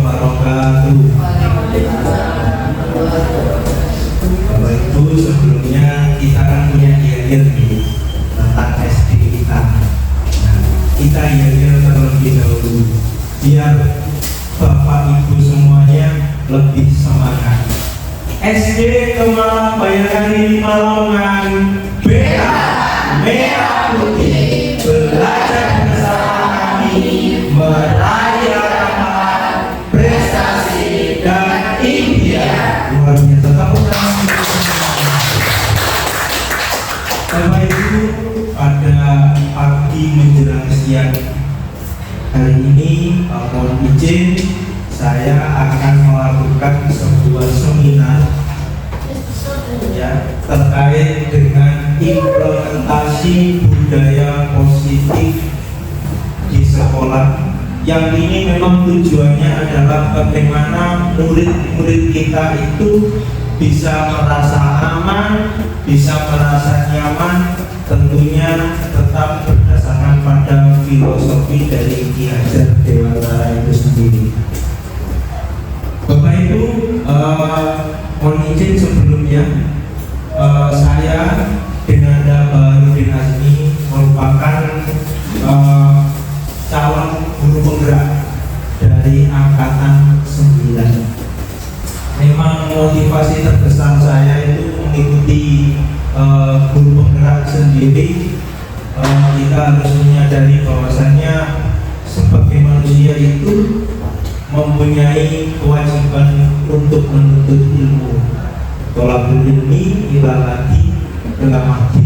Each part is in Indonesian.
wabarakatuh. Bapak Ibu, sebelumnya kita kan punya yel nih tentang SD kita. Nah, kita yel terlebih dahulu biar Bapak Ibu semuanya lebih semangat. SD Kemala Bayangan ini Malongan, BA Merah Putih, belajar bersama kami merayakan prestasi dan impian. Luar biasa, tepuk tangan. Bapak Ibu, pada pagi menjelang siang hari ini, mohon izin saya akan melakukan sebuah seminar ya, terkait dengan implementasi budaya positif di sekolah. Yang ini memang tujuannya adalah bagaimana murid-murid kita itu bisa merasa aman, bisa merasa nyaman, tentunya tetap berdasarkan pada filosofi dari Ki Hajar Dewantara itu sendiri. Bapak Ibu, mohon izin sebelumnya saya Denanda Baharudin Azmi merupakan calon guru penggerak dari angkatan 9. Memang motivasi terbesar saya itu mengikuti guru penggerak sendiri. Kita harus menyadari bahwasanya sebagai manusia itu mempunyai kewajiban untuk menuntut ilmu. Tolabul ilmi ila lagi mati.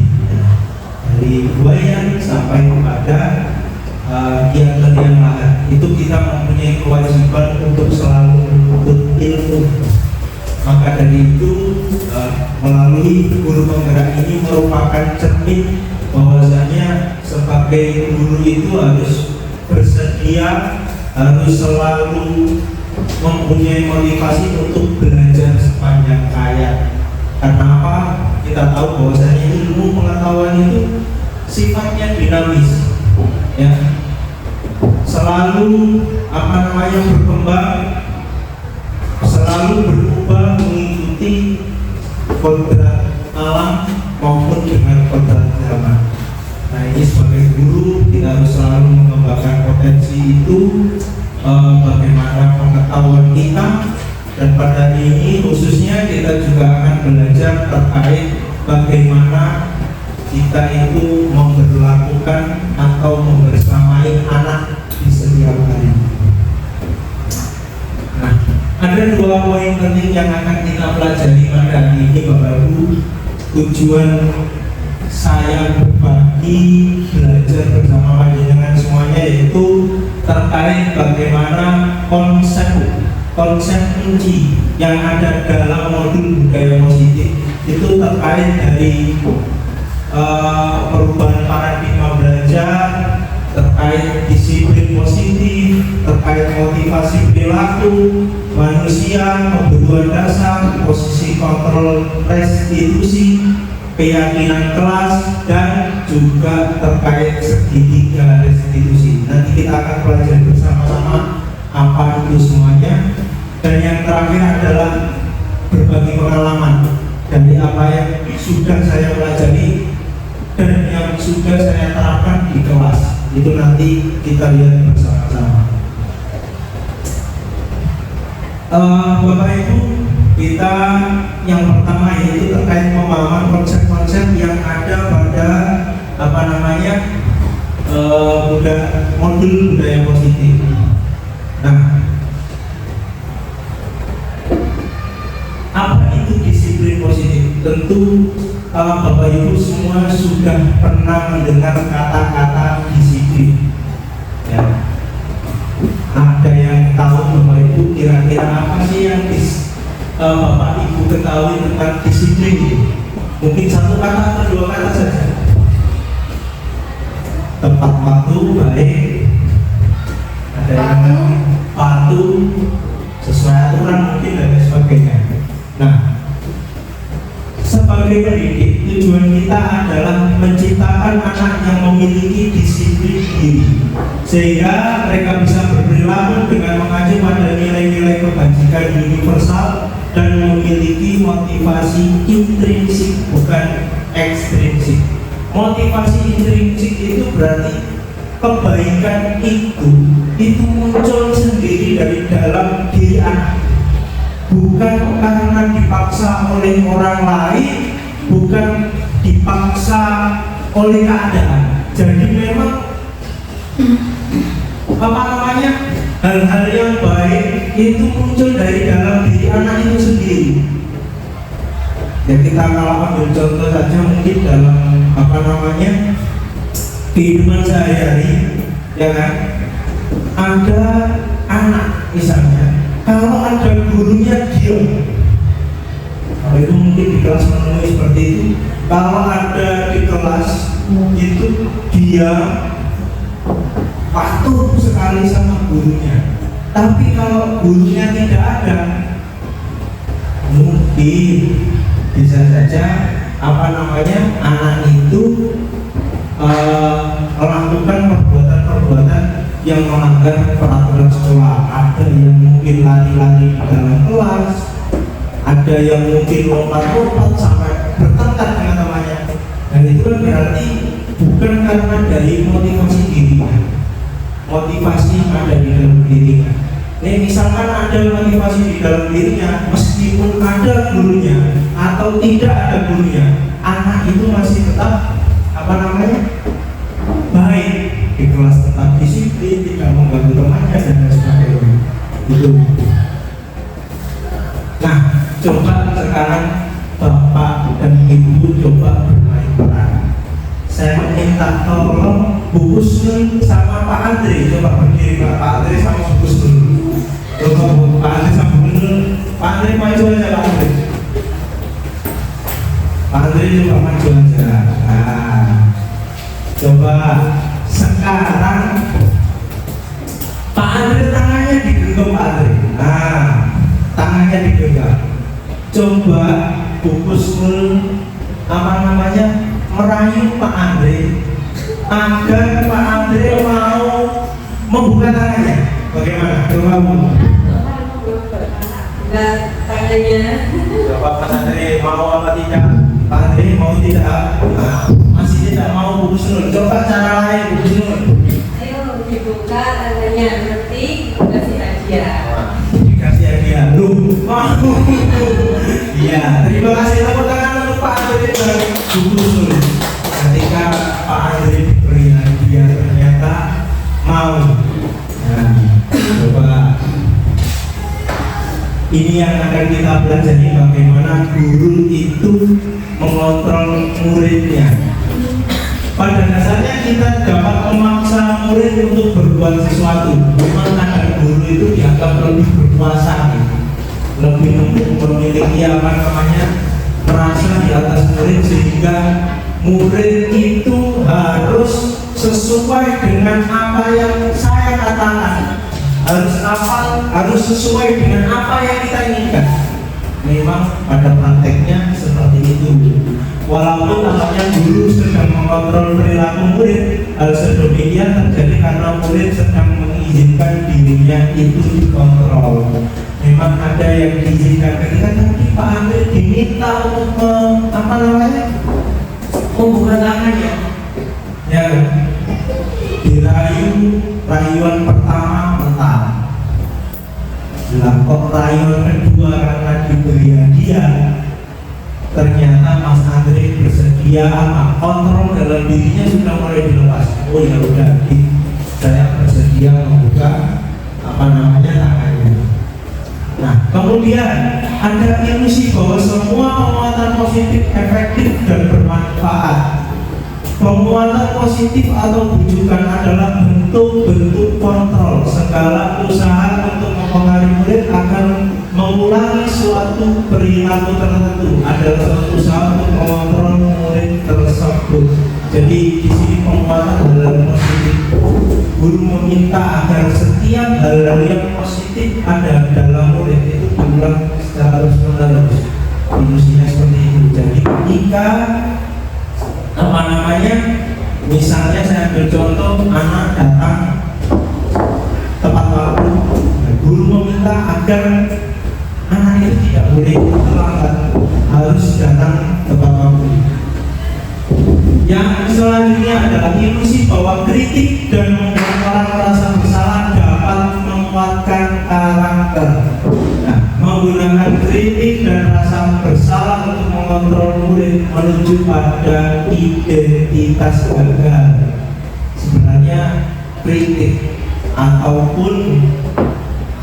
Dari buayan sampai kepada yang lain itu kita mempunyai kewajiban untuk selalu menuntut ilmu. Maka dari itu melalui guru penggerak ini merupakan cermin bahwasanya sebagai guru itu harus bersedia, harus selalu mempunyai motivasi untuk belajar sepanjang hayat. Karena apa? Kita tahu bahwasanya ilmu pengetahuan itu sifatnya dinamis, ya, selalu berkembang, selalu berubah mengikuti kodrat alam maupun dengan kodrat zaman. Nah, ini sebagai guru kita harus selalu mengembangkan potensi itu, bagaimana pengetahuan kita, dan pada hari ini khususnya kita juga akan belajar terkait bagaimana kita itu memperlakukan atau membersamai anak di setiap hari. Nah, ada dua poin penting yang akan kita pelajari pada hari ini, Bapak Ibu. Tujuan saya berbagi belajar bersama panjenengan semuanya yaitu terkait bagaimana konsep kunci yang ada dalam modul budaya positif itu terkait dari perubahan paradigma belajar, terkait disiplin positif, terkait motivasi perilaku manusia, kebutuhan dasar, posisi kontrol restitusi, keyakinan kelas, dan juga terkait segitiga restitusi. Nanti kita akan pelajari bersama-sama apa itu semuanya. Dan yang terakhir adalah berbagi pengalaman dari apa yang sudah saya pelajari dan yang sudah saya terapkan di kelas. Itu nanti kita lihat bersama-sama. Bapak Ibu, kita yang pertama yaitu terkait pemahaman konsep-konsep yang ada pada modul budaya positif. Nah, apa itu disiplin positif? Tentu Bapak Ibu semua sudah pernah mendengar kata-kata disiplin, ya. Ada yang tahu Bapak Ibu kira-kira apa sih yang Bapak Ibu ketahui tentang disiplin ini? Mungkin satu kata atau dua kata saja. Tepat waktu, baik. Ada yang patuh, sesuai aturan mungkin, dan sebagainya. Nah, sebagai pendidik, tujuan kita adalah menciptakan anak yang memiliki disiplin diri, sehingga mereka bisa berperilaku dengan mengacu pada nilai-nilai yang universal dan memiliki motivasi intrinsik bukan ekstrinsik. Motivasi intrinsik itu berarti kebaikan itu muncul sendiri dari dalam diri anak, bukan karena dipaksa oleh orang lain, bukan dipaksa oleh keadaan. Jadi memang hal-hal yang baik itu muncul dari dalam diri anak itu sendiri. Ya kita kalau ambil contoh saja mungkin dalam kehidupan sehari-hari, ya kan, ada anak misalnya, kalau ada gurunya diam, kalau itu mungkin di kelas menemui seperti itu, kalau ada di kelas itu dia patuh sekali sama gurunya. Tapi kalau gurunya tidak ada, mungkin bisa saja anak itu melakukan perbuatan-perbuatan yang melanggar peraturan sekolah. Ada yang mungkin lari-lari di dalam kelas, ada yang mungkin lompat-lompat sampai bertengkar dengan temannya. Dan itu kan berarti bukan karena dari motivasi dirinya, motivasi ada di dalam dirinya. Misalkan ada motivasi di dalam dirinya, meskipun ada gurunya atau tidak ada gurunya, anak itu masih tetap baik di kelas, tetap disiplin, tidak mengganggu temannya dan lain sebagainya. Itu. Nah, coba sekarang Bapak dan Ibu coba bermain peran. Saya minta tolong Bu Husnul sama Pak Andre, coba berdiri Pak Andre sama Bu Husnul. Coba Pak Andre sama Bu Husnul. Pak Andre maju aja Pak Andre. Pak Andre coba maju aja. Nah, coba sekarang Pak Andre tangannya digenggam Pak Andre. Nah, tangannya digenggam. Coba Bu Husnul merayu Pak Andre agar Pak Andre mau membuka tangannya. Bagaimana? Coba Bu. Tangannya. Coba Pak Andre mau apa tidak? Pak Andre mau tidak? Masih tidak mau Bu Husnul. Coba cara lain Bu Husnul. Ayo dibuka tangannya, nanti kasih hadiah. Dikasih hadiah. Mau. Iya, terima kasih tepuk tangan untuk Pak Andre dan Bu Husnul. Ketika Pak Andre diberi hadiah ternyata mau. Nah, coba ini yang akan kita pelajari, bagaimana guru itu mengontrol muridnya. Pada dasarnya kita dapat memaksa murid untuk berbuat sesuatu. Memang kadang guru itu dianggap lebih berkuasa, lebih memiliki merasa di atas murid, sehingga murid itu harus sesuai dengan apa yang saya katakan, harus sesuai dengan apa yang kita inginkan. Memang pada prakteknya seperti itu. Walaupun namanya guru sedang mengontrol perilaku murid, hal sedemikian terjadi karena murid sedang mengizinkan dirinya itu dikontrol. Memang ada yang diizinkan. Ketika tadi Pak Andre diminta untuk membuka tangannya, ya, dirayu, rayuan pertama mentah. Lah kok rayuan kedua karena diberi hadiah, ternyata Mas Andre bersedia, kontrol dalam dirinya sudah mulai dilepas. Oh ya udah, saya bersedia membuka tangannya. Nah, kemudian ada ilusi bahwa semua penguatan positif efektif dan bermanfaat. Penguatan positif atau bujukan adalah bentuk-bentuk kontrol segala usaha untuk mempengaruhi murid agar mengulangi suatu perilaku tertentu adalah suatu usaha untuk mengontrol murid tersebut. Jadi di sini penguatan adalah positif. Guru meminta agar setiap hal yang positif ada dalam murid itu diulang secara terus-menerus. Ilusinya seperti itu. Jadi ketika misalnya saya ambil contoh, anak datang tepat waktu, guru meminta agar anak itu tidak boleh terlambat, harus datang tepat waktu. Yang selanjutnya adalah ilusi bahwa kritik dan membuat orang merasa bersalah dapat menguatkan karakter. Nah, menggunakan kritik dan rasa bersalah untuk mengontrol murid menuju pada identitas gagal. Sebenarnya kritik ataupun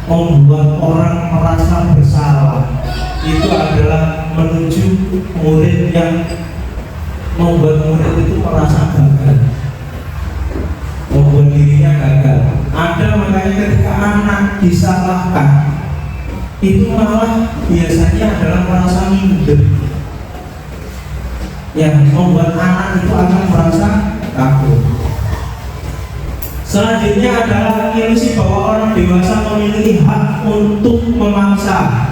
membuat orang merasa bersalah itu adalah menuju murid yang membuat murid itu merasa gagal, membuat dirinya gagal. Ada makanya ketika anak disalahkan itu malah biasanya adalah merasa minder, yang membuat anak itu akan merasa takut. Selanjutnya adalah ilusi bahwa orang dewasa memiliki hak untuk memaksa.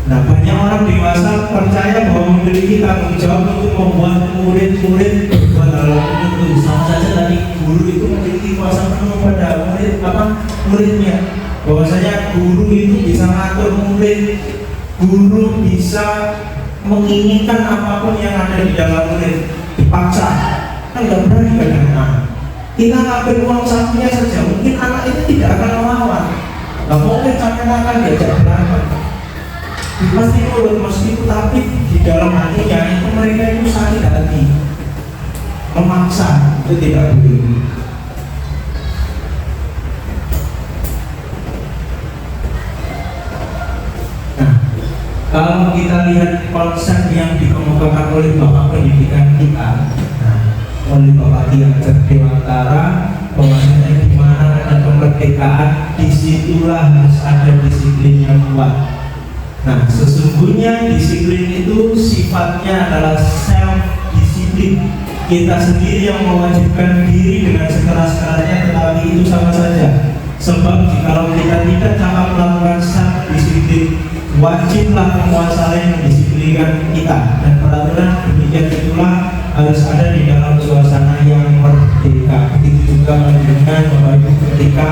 Nah, banyak orang dewasa percaya bahwa memiliki tanggung jawab untuk membuat murid-murid berbuat hal tertentu. Sama saja tadi guru itu memiliki kuasa penuh pada muridnya. Bahwasanya guru itu bisa mengatur murid, guru bisa menginginkan apapun yang ada di dalam murid, dipaksa. Kan nggak berani kadang-kadang. Kita ngambil uang sakunya saja, mungkin anak itu tidak akan melawan. Nggak mungkin sampai akan diajak berantem. Pasti nurut meskipun, tapi di dalam hatinya itu mereka itu sakit hati, memaksa itu tidak boleh. Nah, kalau kita lihat konsep yang dikemukakan oleh Bapak Pendidikan kita, oleh Bapak Ki Hajar Dewantara, bahwasanya di mana ada kemerdekaan, disitulah harus ada disiplin yang kuat. Nah, sesungguhnya disiplin itu sifatnya adalah self-disiplin. Kita sendiri yang mewajibkan diri dengan sekeras-kerasnya, tetapi itu sama saja. Sebab jikalau kita tidak dapat melakukan self-disiplin, wajiblah penguasa lain mendisiplinkan kita. Dan peraturan demikian itulah harus ada di dalam suasana yang merdeka. Begitu juga dengan Bapak Ibu ketika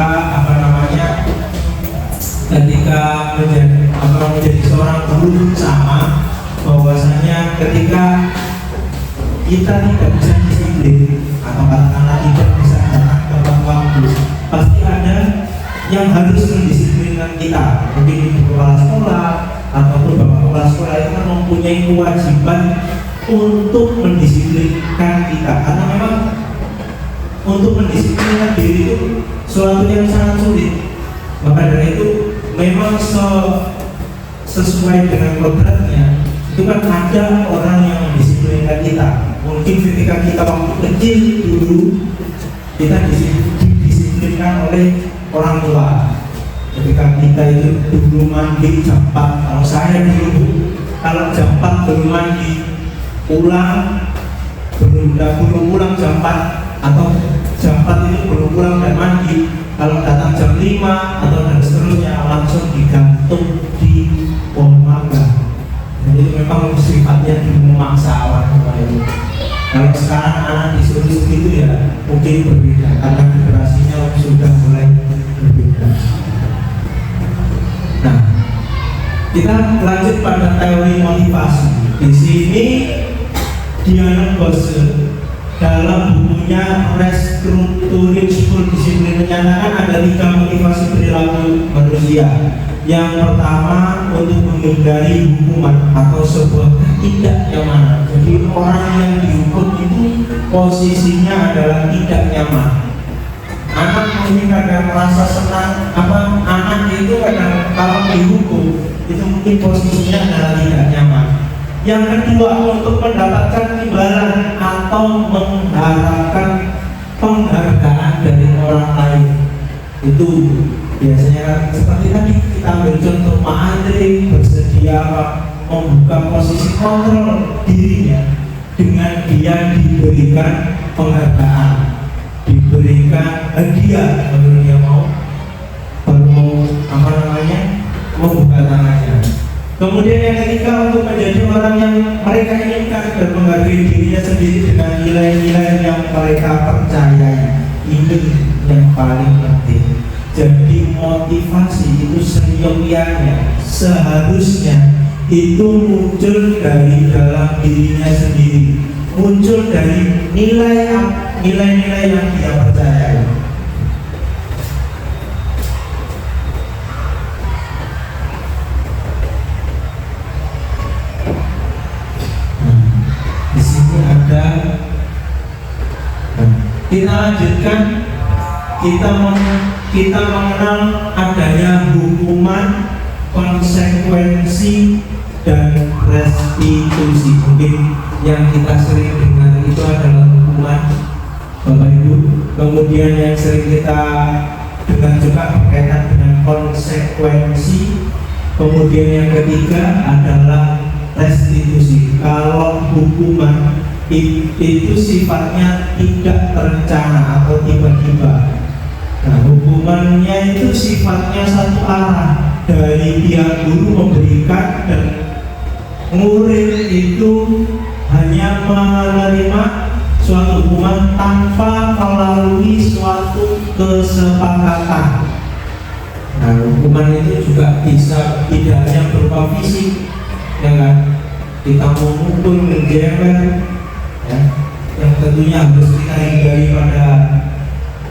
menjadi seorang guru sama, bahwasanya ketika kita tidak bisa disiplin atau katakanlah tidak bisa datang tepat waktu, pasti ada yang harus mendisiplinkan kita. Mungkin ibu kepala sekolah ataupun bapak kepala sekolah itu kan mempunyai kewajiban untuk mendisiplinkan kita, karena memang untuk mendisiplinkan diri itu suatu yang sangat sulit. Maka dari itu memang sesuai dengan kodratnya itu kan ada orang yang mendisiplinkan kita. Mungkin ketika kita waktu kecil dulu kita didisiplinkan oleh orang tua. Ketika kita itu dulu mandi jam 4, kalau saya dulu kalau jam 4 belum mandi, belum pulang jam 4 atau jam 4 itu belum pulang dan mandi, kalau datang jam 5 atau dan seterusnya langsung digantung di pohon mangga. Jadi memang sifatnya memaksa orang tua itu. Kalau sekarang anak disuruh begitu ya mungkin berbeda, karena generasinya sudah mulai berbeda. Nah, kita lanjut pada teori motivasi. Di sini Diana Bose dalam bukunya Restructuring School Discipline menyatakan ada 3 motivasi perilaku manusia. Yang pertama, untuk menghindari hukuman atau sebuah ketidaknyamanan. Jadi orang yang dihukum itu posisinya adalah tidak nyaman. Anak mungkin kadang merasa senang, anak itu kadang kalau dihukum itu mungkin posisinya adalah tidak nyaman. Yang kedua, untuk mendapatkan imbalan atau mengharapkan penghargaan dari orang lain. Itu biasanya seperti tadi kita ambil contoh Pak Andre bersedia membuka posisi kontrol dirinya dengan dia diberikan penghargaan, diberikan hadiah kalau dia baru membuka tangannya. Kemudian yang ketiga, untuk menjadi orang yang mereka inginkan dan menghargai dirinya sendiri dengan nilai-nilai yang mereka percayai. Ini yang paling penting. Jadi motivasi itu seyogyanya, seharusnya itu muncul dari dalam dirinya sendiri, muncul dari nilai-nilai yang dia percayai. Di sini ada, kita lanjutkan, kita mengenal adanya hukuman, konsekuensi, dan restitusi. Mungkin yang kita sering dengar itu adalah hukuman, Bapak Ibu. Kemudian yang sering kita dengar juga berkaitan dengan konsekuensi. Kemudian yang ketiga adalah restitusi. Kalau hukuman itu sifatnya tidak terencana atau tiba-tiba. Nah, hukumannya itu sifatnya satu arah, dari pihak guru memberikan dan murid itu hanya menerima suatu hukuman tanpa melalui suatu kesepakatan. Nah, hukuman itu juga bisa tidak hanya berupa fisik, ya kan? Kita memukul, menjewer, ya, yang tentunya harus kita hindari pada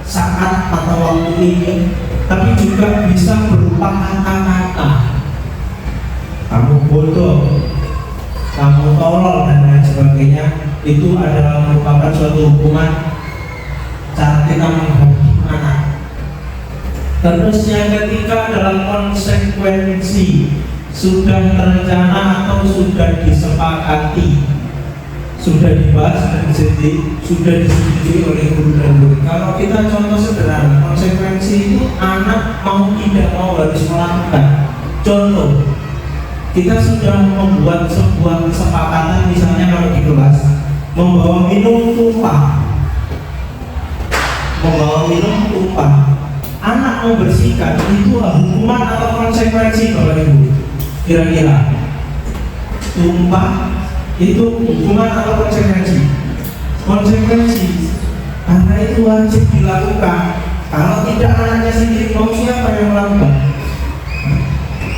saat atau waktu ini, tapi juga bisa berupa kata-kata. Kamu bodoh, kamu tolol, dan lain sebagainya. Itu adalah merupakan suatu hukuman cara kita menghadapi anak. Terus yang ketiga adalah konsekuensi. Sudah terencana atau sudah disepakati, sudah dibahas dan sudah disetujui oleh guru dan murid. Kalau kita contoh sederhana, konsekuensi itu anak mau tidak mau harus melakukan. Contoh, kita sudah membuat sebuah kesepakatan, misalnya kalau di kelas membawa minum tumpah, anak membersihkan, itu hukuman atau konsekuensi, Bapak Ibu? Kira-kira tumpah itu hukuman atau konsekuensi? Konsekuensi, karena itu wajib dilakukan. Kalau tidak, anaknya sendiri mau, siapa yang melakukan?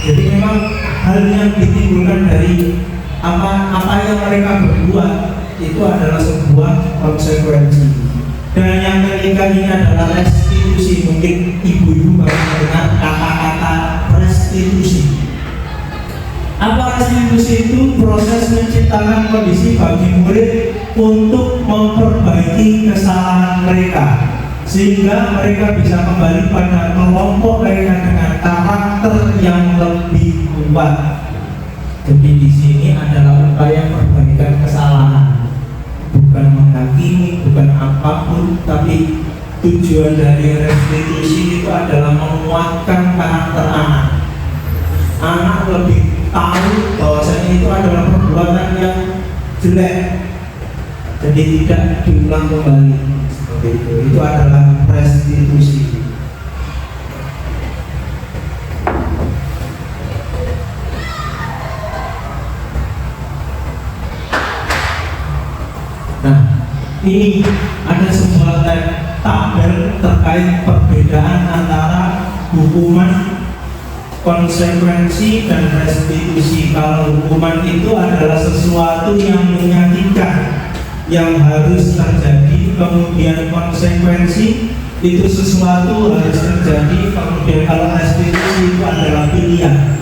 Jadi memang hal yang ditimbulkan dari apa yang mereka berbuat itu adalah sebuah konsekuensi. Dan yang ketiga ini adalah restitusi. Mungkin ibu-ibu baru mendengar kata-kata restitusi. Apa restitusi itu? Proses menciptakan kondisi bagi murid untuk memperbaiki kesalahan mereka, sehingga mereka bisa kembali pada kelompok mereka dengan karakter yang lebih kuat. Jadi di sini adalah upaya perbaikan kesalahan, bukan menghakimi, bukan apapun, tapi tujuan dari restitusi itu adalah menguatkan karakter anak. Anak lebih tahu bahwasanya itu adalah perbuatan yang jelek, jadi tidak diulang kembali. Seperti itu adalah restitusi. Nah, ini ada sebuah tabel terkait perbedaan antara hukuman, konsekuensi, dan restitusi. Kalau hukuman itu adalah sesuatu yang menyakitkan, yang harus terjadi. Kemudian konsekuensi itu sesuatu harus terjadi. Kemudian kalau restitusi itu adalah pilihan.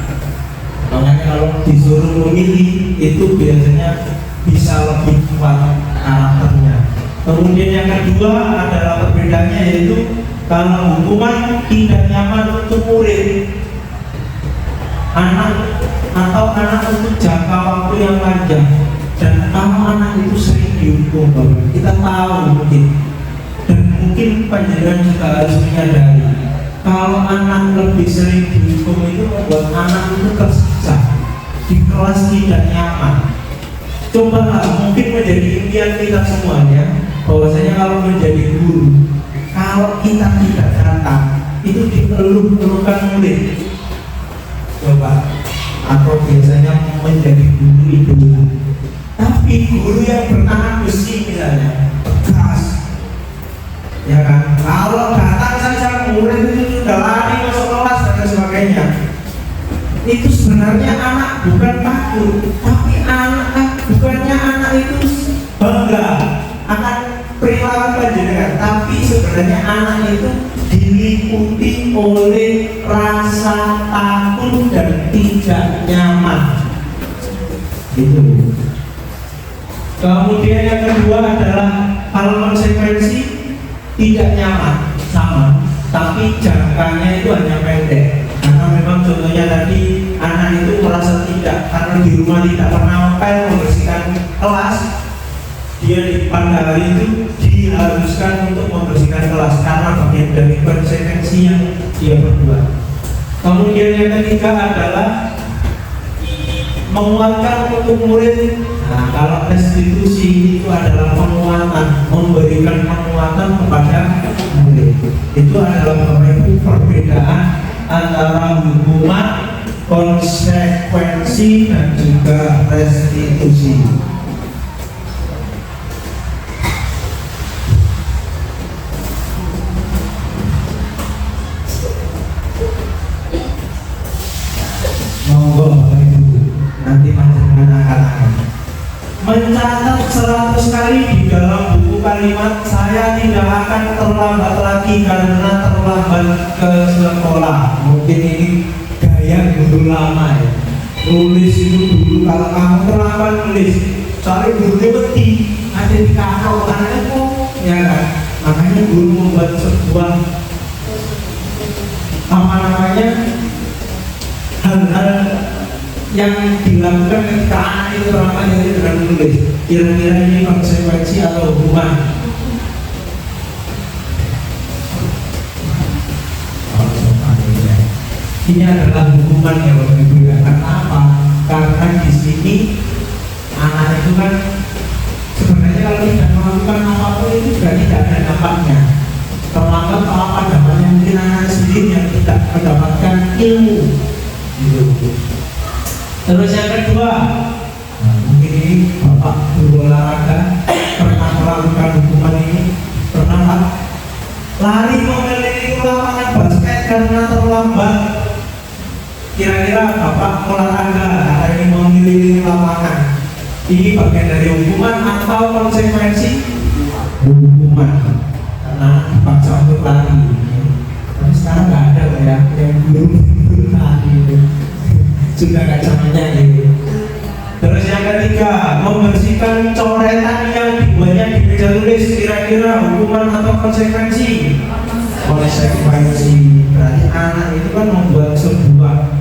Makanya kalau disuruh memilih itu biasanya bisa lebih kuat karakternya. Kemudian yang kedua adalah perbedaannya, yaitu kalau hukuman tidak nyaman untuk murid, anak untuk jangka waktu yang panjang. Dan kalau anak itu sering dihukum, Bapak, kita tahu mungkin, dan mungkin panjenengan juga harus menyadari, kalau anak lebih sering dihukum itu membuat anak itu tersiksa, di kelas tidak nyaman. Cobalah, mungkin menjadi impian kita semuanya, bahwasanya kalau menjadi guru, kalau kita tidak datang, itu dikeluh-keluhkan murid. Coba, atau biasanya menjadi guru itu, tapi guru yang bertahan besi misalnya, tegas, ya kan? Kalau datang saja murid itu sudah lari masuk kelas dan itu sebenarnya anak bukan takut, tapi bukannya anak itu bangga akan perilaku panjenengan, tapi sebenarnya anak itu diliputi oleh rasa takut dan tidak nyaman. Itu. Kemudian yang kedua adalah kalau konsekuensi tidak nyaman sama, tapi jangkanya itu hanya pendek. Karena memang contohnya tadi anak itu merasa tidak, karena di rumah tidak pernah ngepel membersihkan kelas, dia pada hari itu diharuskan untuk membersihkan kelas karena bagian dari konsekuensi yang dia perbuat. Kemudian yang ketiga adalah menguatkan untuk murid. Nah, kalau restitusi itu adalah penguatan, memberikan penguatan kepada murid. Itu adalah perbedaan antara hukuman, konsekuensi, dan juga restitusi. Monggo Bapak Ibu, nanti panjenengan akan mencatat 100 kali di dalam buku kalimat saya tidak akan terlambat lagi karena terlambat ke sekolah. Mungkin ini gaya guru lama ya. Nulis itu dulu kalau kamu terlambat nulis, soalnya gurunya beti ada di kakak anaknya kok, ya kan? Makanya guru membuat sebuah hal-hal yang dilakukan ketika anak itu terlambat jadi dengan menulis. Kira-kira ini konsekuensi atau hukuman? Ini adalah hukuman ya Bapak Ibu ya. Karena apa? Karena di sini anak itu kan sebenarnya kalau tidak melakukan apapun itu juga tidak ada dampaknya. Terlambat apa dampaknya? Mungkin anak sendiri yang tidak mendapatkan ilmu. Gitu. Terus yang kedua, mungkin ini Bapak berolahraga pernah melakukan hukuman ini, pernah lari mengelilingi lapangan basket karena terlambat. Kira-kira Bapak olahraga hari ini mengelilingi lapangan, ini bagian dari hukuman atau konsekuensi? Hukuman, karena dipaksa untuk lari. Tapi sekarang nggak ada ya yang guru lari itu. Sudah gak zamannya ini. Terus yang ketiga, membersihkan coretan yang dibuatnya di meja tulis. Kira-kira hukuman atau konsekuensi? Konsekuensi. Berarti anak itu kan membuat sebuah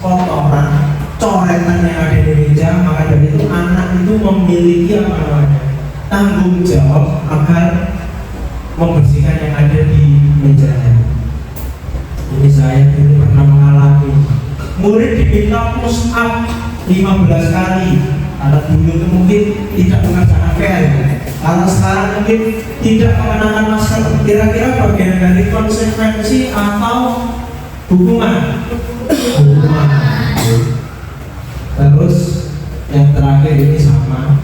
kotoran, coretan yang ada di meja, maka dari itu anak itu memiliki apa namanya, tanggung jawab agar membersihkan yang ada di mejanya. Ini saya dulu pernah mengalami. Murid diminta push up 15 kali. Kalau dulu itu mungkin tidak mengerjakan PR. Kalau sekarang mungkin tidak mengenakan masker. Kira-kira bagian dari konsekuensi atau hukuman? Hukuman. Terus yang terakhir ini sama.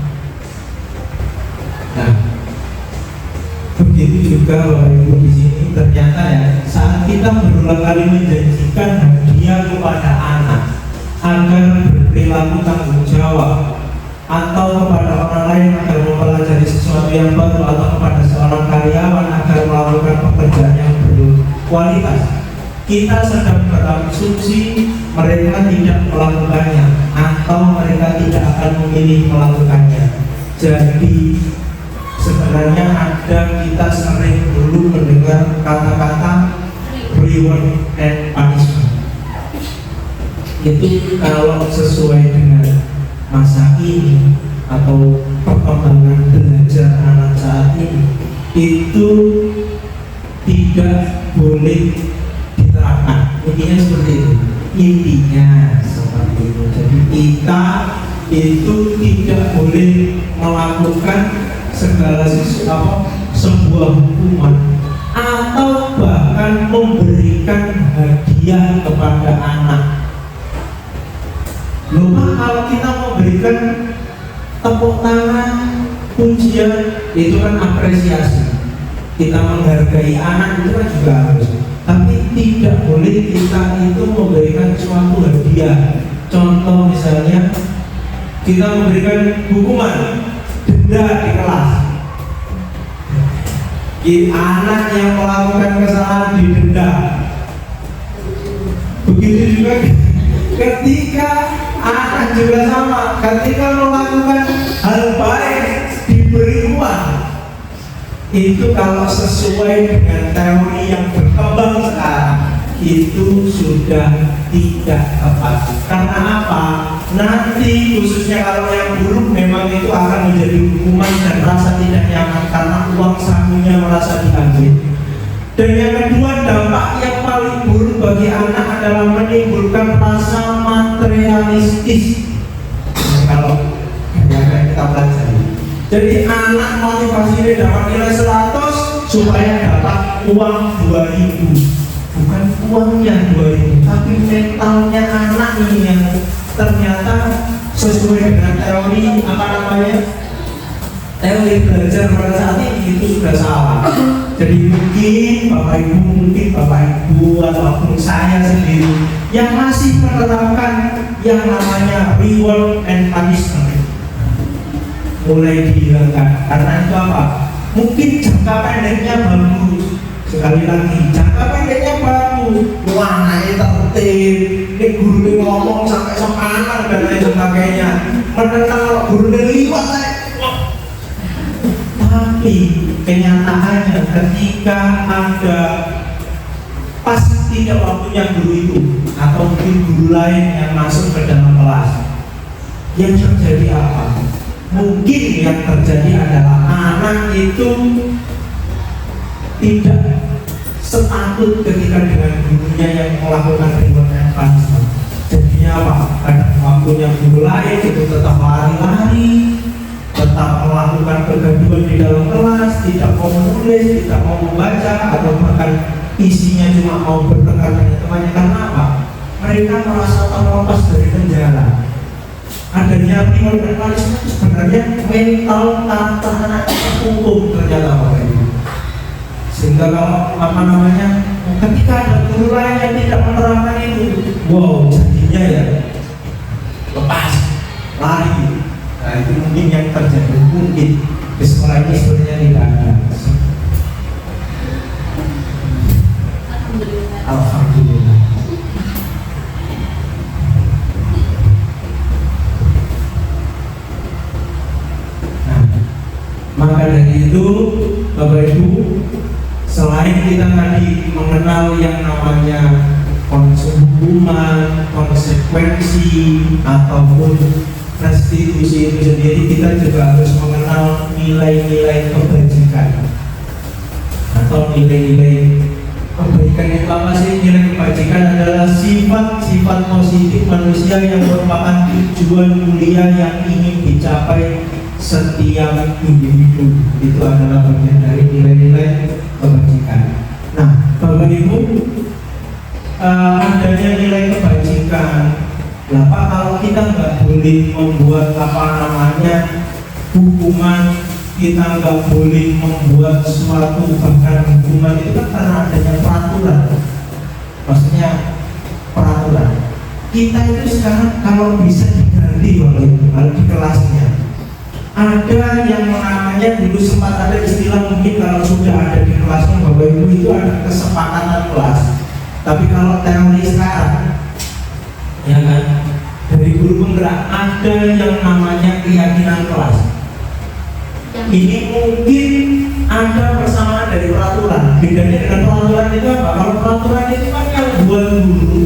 Nah, begitu juga Bapak Ibu di sini ternyata ya saat kita berulang kali menjanjikan hadiah kepada anak agar berperilaku tanggung jawab atau kepada orang lain agar mempelajari sesuatu yang baru atau kepada seorang karyawan agar melakukan pekerjaan yang berkualitas, kita sedang berasumsi mereka tidak melakukannya atau mereka tidak akan memilih melakukannya. Jadi sebenarnya ada kita sering dulu mendengar kata-kata reward and punishment. Itu kalau sesuai dengan masa ini atau perkembangan belajar anak saat ini itu tidak boleh diterapkan. Intinya seperti itu. Intinya seperti itu. Jadi kita itu tidak boleh melakukan segala sesuatu sebuah hukuman atau bahkan memberikan hadiah kepada anak. Lupa kalau kita memberikan tepuk tangan, pujian, itu kan apresiasi. Kita menghargai anak itu kan juga harus. Tapi tidak boleh kita itu memberikan suatu hadiah dia. Contoh misalnya kita memberikan hukuman denda di kelas. Anak yang melakukan kesalahan didenda. Begitu juga ketika anak juga sama, ketika melakukan hal baik diberi uang. Itu kalau sesuai dengan teori yang berkembang sekarang, itu sudah tidak tepat. Karena apa? Nanti khususnya kalau yang buruk memang itu akan menjadi hukuman dan rasa tidak nyaman karena uang sakunya merasa diambil. Dan yang kedua, dampak yang paling buruk bagi anak adalah menimbulkan rasa materialistis. Kalau yang kita pelajari, jadi anak motivasinya dapat nilai 100 supaya dapat uang 2000. Bukan uangnya 2000, tapi mentalnya anak ini yang ternyata sesuai dengan teori teori belajar pada saat ini itu sudah salah. Jadi mungkin Bapak Ibu ataupun saya sendiri yang masih menerapkan yang namanya reward and punishment mulai dihilangkan. Karena itu apa? Mungkin jangka pendeknya bagus. Sekali lagi, jangka pendeknya bagus. Wah, naik tertib, ini guru ngomong sampai sepanang dan lain sebagainya. Padahal kalau guru liwat, tapi kenyataannya ketika ada pas tidak waktunya guru itu atau mungkin guru lain yang masuk ke dalam kelas, yang terjadi apa? Mungkin yang terjadi adalah anak itu tidak setakut ketika dengan gurunya yang melakukan reward and punishment. Jadinya apa? Pada waktunya guru lain itu tetap lari-lari, tetap melakukan kegaduhan di dalam kelas, tidak mau menulis, tidak mau membaca, atau bahkan isinya cuma mau bertengkar dengan temannya. Karena apa? Mereka merasa terlepas dari penjara. Adanya reward and punishment itu sebenarnya mental karakter anak hukum ternyata Bapak Ibu. Sehingga kalau ketika ada guru lain yang tidak menerapkan itu, wow, jadinya ya lepas, lari. Nah, itu mungkin yang terjadi. Mungkin di sekolah ini sebenarnya tidak ada. Alhamdulillah. Nah, maka dari itu Bapak Ibu, selain kita tadi mengenal yang namanya konsep hukuman, konsekuensi ataupun restitusi itu sendiri, kita juga harus mengenal nilai-nilai kebajikan atau nilai-nilai kebaikan. Itu apa sih? Nilai kebajikan adalah sifat-sifat positif manusia yang merupakan tujuan mulia yang ingin dicapai setiap individu. Itu adalah bagian dari nilai-nilai kebajikan. Nah, Bapak Ibu, adanya nilai kebajikan, kenapa kalau kita nggak boleh membuat hukuman, kita nggak boleh membuat suatu bahkan hukuman itu kan karena adanya peraturan. Maksudnya peraturan. Kita itu sekarang kalau bisa diganti Bapak Ibu, kalau di kelasnya ada yang namanya, dulu sempat ada istilah, mungkin kalau sudah ada di kelasnya Bapak Ibu, itu ada kesepakatan kelas. Tapi kalau teori sekarang, ya kan, dari guru penggerak ada yang namanya keyakinan kelas. Ini mungkin ada persamaan dari peraturan. Bedanya dengan peraturan itu apa? Kalau peraturan itu kan yang buat guru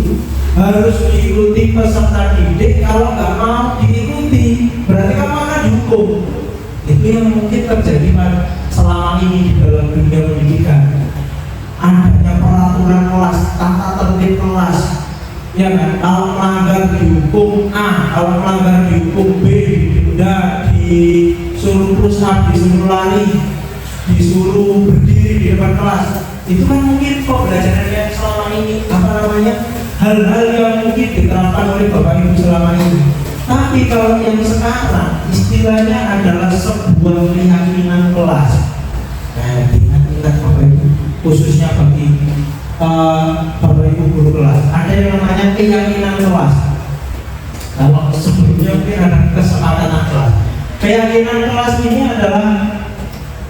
harus mengikuti peserta didik, kalau nggak mau diikuti berarti kamu akan dihukum. Itu yang mungkin terjadi selama ini di dalam dunia pendidikan. Adanya peraturan kelas, tata tertib kelas, ya kan? Kalau melanggar dihukum A, kalau melanggar dihukum B, didenda, disuruh push up, disuruh lari, disuruh berdiri di depan kelas. Itu kan mungkin pembelajaran yang selama ini hal-hal yang mungkin diterapkan oleh Bapak Ibu selama ini. Tapi kalau yang sekarang istilahnya adalah sebuah keyakinan kelas. Nah, ingat Bapak Ibu, khususnya bagi Bapak Ibu guru kelas, ada yang namanya keyakinan kelas. mungkin ada kesepakatan kelas. Keyakinan kelas ini adalah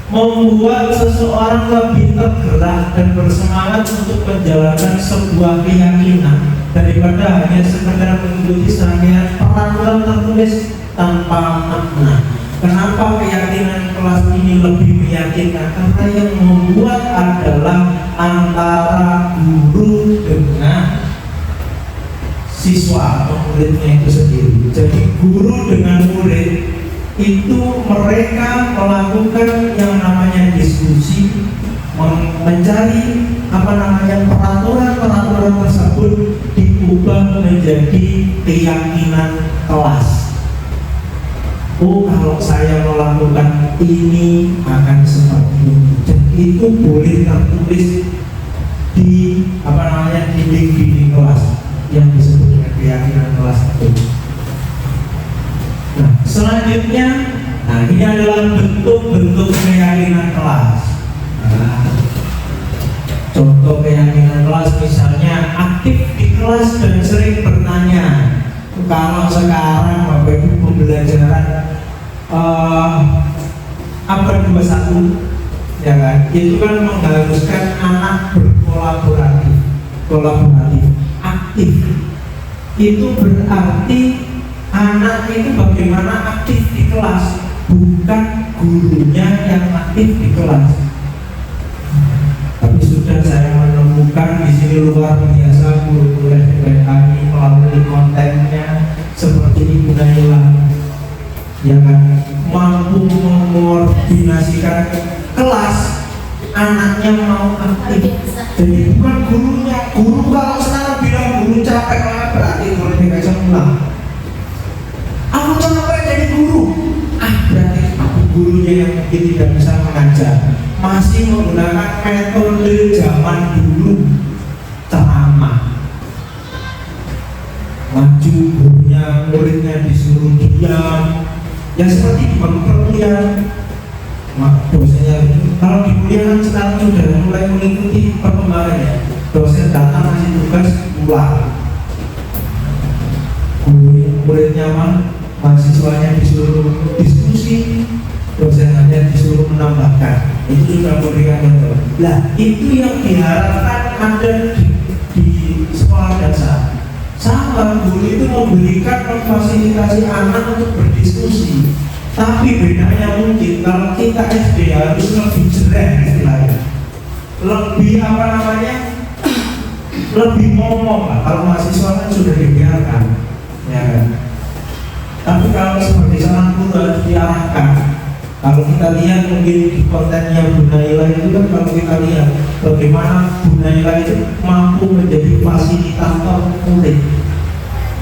membuat seseorang lebih tergerak dan bersemangat untuk menjalankan sebuah keyakinan daripada hanya sekedar mengikuti serangkaian peraturan tertulis tanpa makna. Kenapa keyakinan kelas ini lebih meyakinkan? Karena yang membuat adalah antara guru dengan siswa atau muridnya itu sendiri. Jadi guru dengan murid itu mereka melakukan yang namanya diskusi, mencari peraturan tersebut diubah menjadi keyakinan kelas. Oh, kalau saya melakukan ini akan seperti ini. Dan itu boleh tertulis di dinding-dinding kelas yang disebut dengan keyakinan kelas itu. Nah, selanjutnya, ini adalah bentuk-bentuk keyakinan kelas. Nah, contoh keyakinan kelas misalnya aktif di kelas dan sering bertanya. Kalau sekarang Bapak Ibu pembelajaran abad 21, ya kan, itu kan mengharuskan anak kolaboratif, aktif. Itu berarti anak itu bagaimana aktif di kelas, bukan gurunya yang aktif di kelas. Tapi sudah saya menemukan di sini luar biasa guru-guru SDN kami melalui kontennya seperti Ibu Naila, yang mampu mengkoordinasikan kelas, anaknya mau aktif. Jadi bukan gurunya. Guru kalau sekarang bilang guru capek lah, berarti gurunya nggak bisa pulang. Aku capek jadi guru. Berarti aku gurunya yang mungkin tidak bisa mengajar, masih menggunakan metode zaman dulu, ceramah, maju gurunya, muridnya disuruh diam. Ya seperti di bangku perkuliahan, dosennya kalau di kuliah sekarang sudah mulai mengikuti perkembangannya. Dosen datang ngasih tugas pulang, muridnya mahasiswanya disuruh diskusi, dosen hanya disuruh menambahkan. Itu sudah memberikan contoh. Nah, itu yang diharapkan ada di sekolah dasar. Sama, guru itu memberikan memfasilitasi anak untuk berdiskusi. Tapi bedanya mungkin kalau kita SD harus lebih jelek istilahnya, lebih lebih ngomong lah. Kalau mahasiswa kan sudah dibiarkan, ya kan? Tapi kalau seperti seorang guru harus diarahkan. Kalau kita lihat mungkin di kontennya Bu Naila itu kan, kalau kita lihat bagaimana Bu Naila itu mampu menjadi fasilitator murid.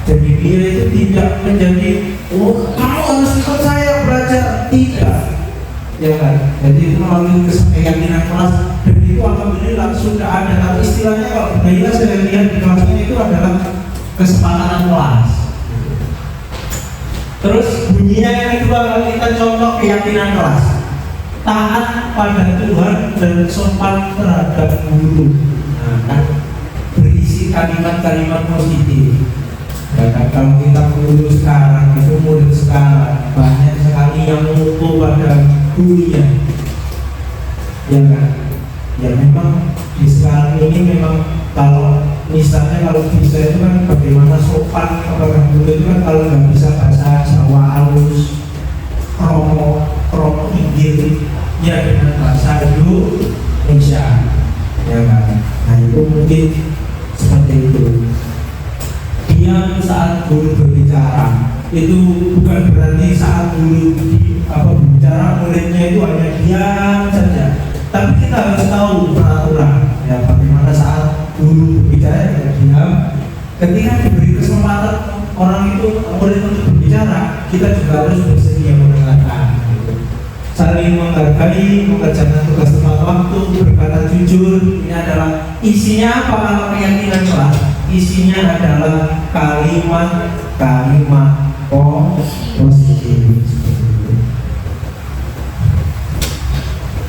Jadi dia itu tidak menjadi, oh kamu harus ikut saya belajar, tidak, ya kan? Jadi itu melalui keyakinan kelas, dan itu alhamdulillah sudah ada. Tapi istilahnya kalau Bu Naila saya lihat di kelasnya itu adalah kesepakatan kelas. Terus bunyinya yang kedua, kalau kita contoh keyakinan kelas, taat pada Tuhan dan sopan terhadap guru. Nah, kan berisi kalimat-kalimat positif. Ya kan, kalau kita guru sekarang, itu murid sekarang banyak sekali yang mengutuk pada gurunya. Ya kan? Ya memang di sekarang ini memang kalau misalnya kalau bisa itu kan bagaimana sopan kepada guru itu kan, kalau nggak bisa bahasa Jawa halus, kromo Inggil, ya dengan bahasa Indonesia, ya kan. Nah itu mungkin seperti itu. Diam saat guru berbicara itu bukan berarti saat guru berbicara muridnya itu hanya diam saja. Tapi kita harus tahu peraturan, ya bagaimana saat guru berbicara ya diam. Ketika diberi kesempatan orang itu murid untuk berbicara, kita juga harus bersedia mendengarkan. Saling menghargai, mengerjakan tugas tepat waktu, berkata jujur. Ini adalah isinya apa kalau keyakinan kelas? Isinya adalah kalimat-kalimat positif.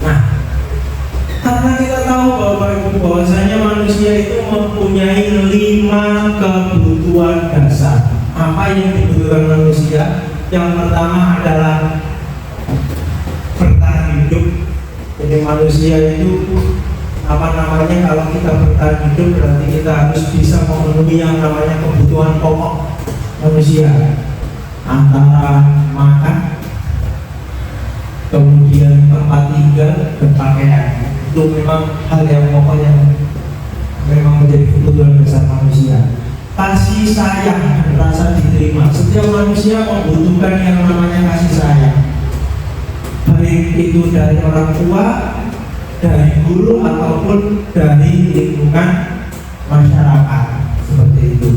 Nah, karena kita tahu bahwasanya manusia itu mempunyai 5 kebutuhan dasar. Apa yang dibutuhkan manusia? Yang pertama adalah bertahan hidup. Jadi manusia itu kalau kita bertahan hidup berarti kita harus bisa memenuhi yang namanya kebutuhan pokok manusia, antara makan, kemudian tempat tinggal, dan pakaian. Itu memang hal yang pokok yang memang menjadi kebutuhan dasar manusia. Kasih sayang dan rasa diterima. Setiap manusia membutuhkan yang namanya kasih sayang, baik itu dari orang tua, dari guru, ataupun dari lingkungan masyarakat, seperti itu.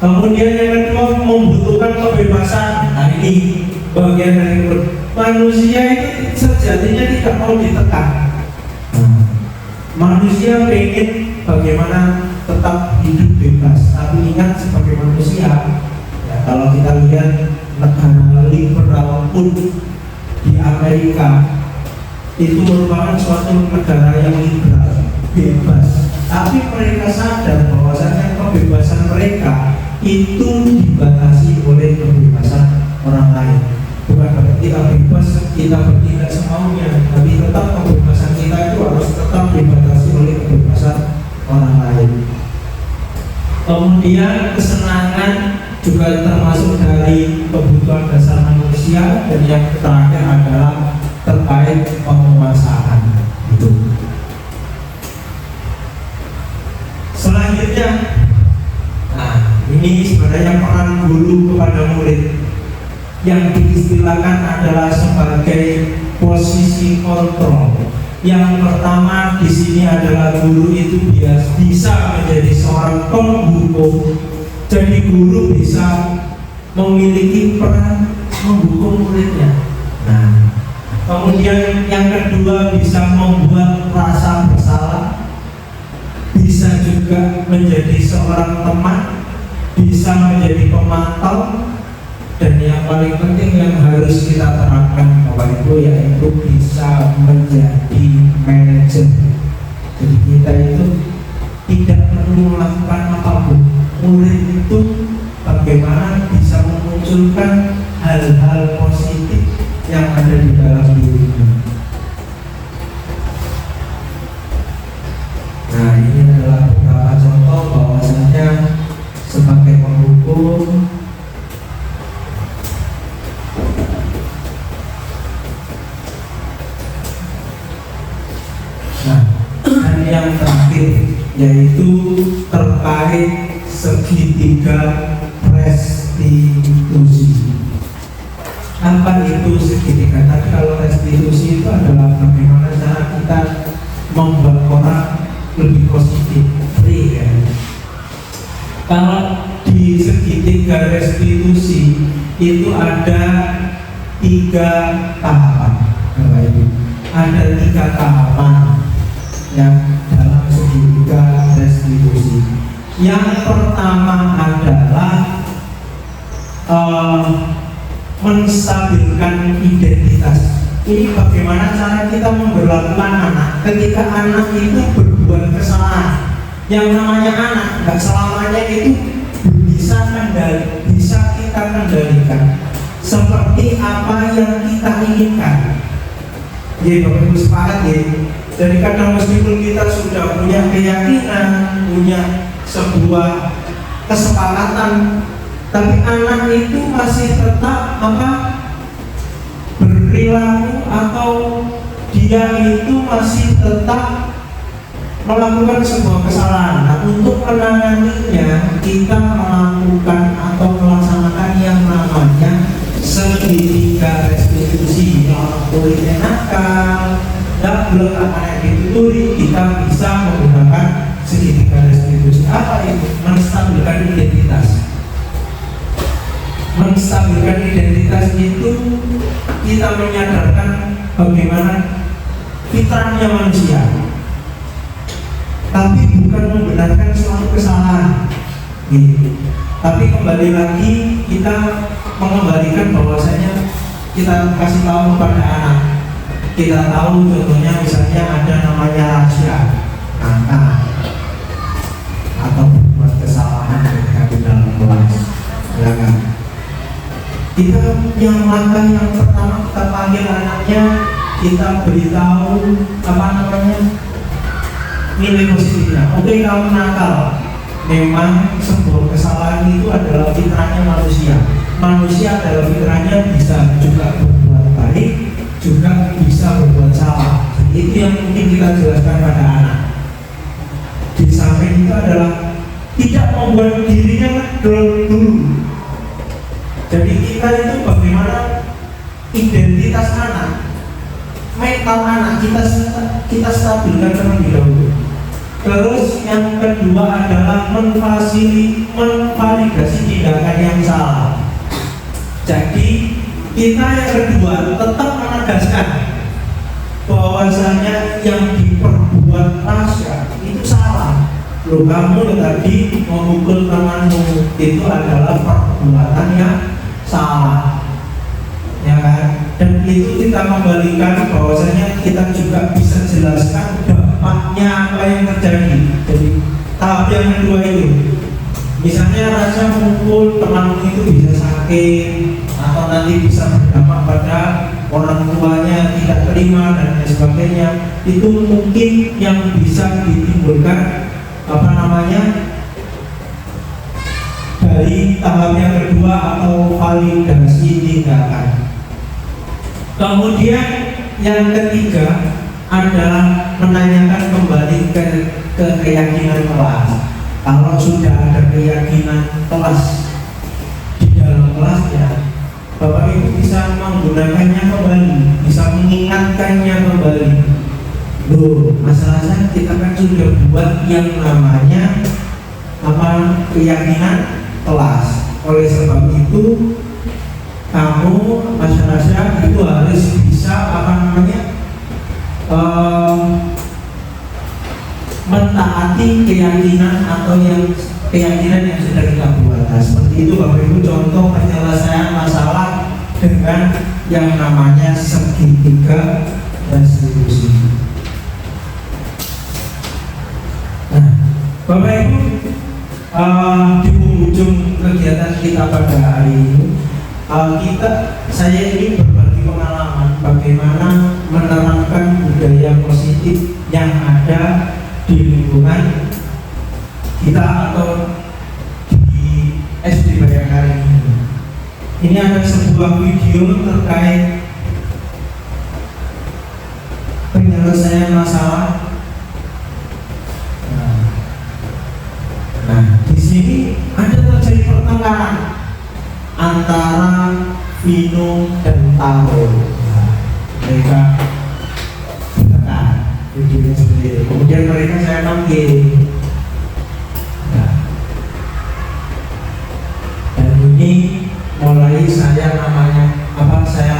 Kemudian yang kedua, membutuhkan kebebasan. Nah, ini bagian dari manusia itu sejatinya tidak mau ditekan. Manusia ingin bagaimana tetap hidup bebas, tapi ingat sebagai manusia, ya, kalau kita lihat negara liberal pun di Amerika itu merupakan suatu negara yang liberal, bebas, tapi mereka sadar bahwasanya kebebasan mereka itu dibatasi oleh kebebasan orang lain. Bukan berarti bebas kita bertindak semaunya, tapi tetap kebebasan kita itu harus tetap dibatasi oleh kebebasan orang lain. Kemudian kesenangan juga termasuk dari kebutuhan dasar manusia. Dan yang terakhir adalah terkait penguasaan itu. Selanjutnya, nah ini sebenarnya peran guru kepada murid yang diistilahkan adalah sebagai posisi kontrol. Yang pertama di sini adalah guru itu bisa menjadi seorang penghukum. Jadi guru bisa memiliki peran menghukum muridnya. Nah, kemudian yang kedua bisa membuat rasa bersalah, bisa juga menjadi seorang teman, bisa menjadi pemantau, dan yang paling penting yang harus kita terapkan Bapak Ibu yaitu bisa menjadi manajer. Jadi kita itu tidak perlu melakukan apapun. Murid itu bagaimana bisa memunculkan hal-hal positif yang ada di dalam dirinya. Nah, ini adalah beberapa contoh bahwasanya sebagai penghukum, dan yang terakhir yaitu terkait segitiga restitusi. Apa itu segitiga? Tapi kalau restitusi itu adalah bagaimana cara kita membuat orang lebih positif, free, ya. Kalau di segitiga restitusi itu ada 3 tahapan, Bapak Ibu. Ada 3 tahapan yang dalam segitiga restitusi. Yang pertama adalah menstabilkan identitas. Ini bagaimana cara kita memperlakukan anak ketika anak itu berbuat kesalahan. Yang namanya anak nggak selamanya itu bisa kita kendalikan seperti apa yang kita inginkan. Jadi Bapak Ibu sepakat ya. Jadi kadang meskipun kita sudah punya keyakinan, punya sebuah kesepakatan, tapi anak itu masih tetap berperilaku atau dia itu masih tetap melakukan sebuah kesalahan. Nah, untuk menanganinya kita melakukan atau melaksanakan yang namanya segitiga restitusi. Orang tuanya nakal, double anak dituturi, kita bisa menggunakan segitiga restitusi. Apa itu? Menstabilkan identitas. Menstabilkan identitas itu kita menyadarkan bagaimana fitrahnya manusia, tapi bukan membenarkan suatu kesalahan. Tapi kembali lagi kita mengembalikan bahwasanya kita kasih tahu kepada anak. Kita tahu contohnya misalnya ada namanya rahasia, angka, atau berbuat kesalahan ketika di dalam kelas, ya kan? Kita yang langkah yang pertama kita panggil anaknya, kita beritahu apa namanya nilai positifnya. Oke, kamu nakal, memang sebuah kesalahan itu adalah fitrahnya manusia. Manusia adalah fitrahnya bisa juga berbuat baik, juga bisa berbuat salah. Itu yang mungkin kita jelaskan pada anak. Di samping itu adalah tidak membuat dirinya dulu. Jadi kita itu bagaimana identitas anak, mental anak kita stabilkan terlebih dahulu. Terus yang kedua adalah memvalidasi tindakan yang salah. Jadi kita yang kedua tetap menegaskan bahwasanya yang diperbuat Tasya itu salah. Loh, kamu tadi memukul temanmu itu adalah perbuatan yang salah, ya kan? Dan itu kita kembalikan bahwasanya kita juga bisa jelaskan dampaknya apa yang terjadi. Jadi tahap yang kedua itu, misalnya rasa memukul temanmu itu bisa sakit atau nanti bisa berdampak pada orang tuanya tidak terima dan lain sebagainya. Itu mungkin yang bisa ditimbulkan apa namanya dari tahap yang kedua atau validasi tindakan. Kemudian yang ketiga adalah menanyakan kembali ke keyakinan kelas. Kalau sudah ada keyakinan kelas di dalam kelasnya, Bapak Ibu bisa menggunakannya kembali, bisa mengingatkannya kembali. Loh, masalahnya kita kan sudah buat yang namanya apa keyakinan kelas. Oleh sebab itu kamu masyarakat itu harus bisa apa namanya mentaati keyakinan atau keyakinan yang sudah kita buat. Nah, seperti itu Bapak Ibu contoh penyelesaian masalah dengan yang namanya segitiga restitusi. Nah, Bapak Ibu di penghujung kegiatan kita pada hari ini, saya ini berbagi pengalaman bagaimana menerapkan budaya positif yang ada di lingkungan kita atau di SD Bayangkari ini. Ini ada sebuah video terkait penyelesaian masalah. Nah, di sini ada terjadi pertengkaran antara Vino dan Taro. Mereka bertengkar, videonya seperti itu. Kemudian mereka saya panggil. Dan ini mulai saya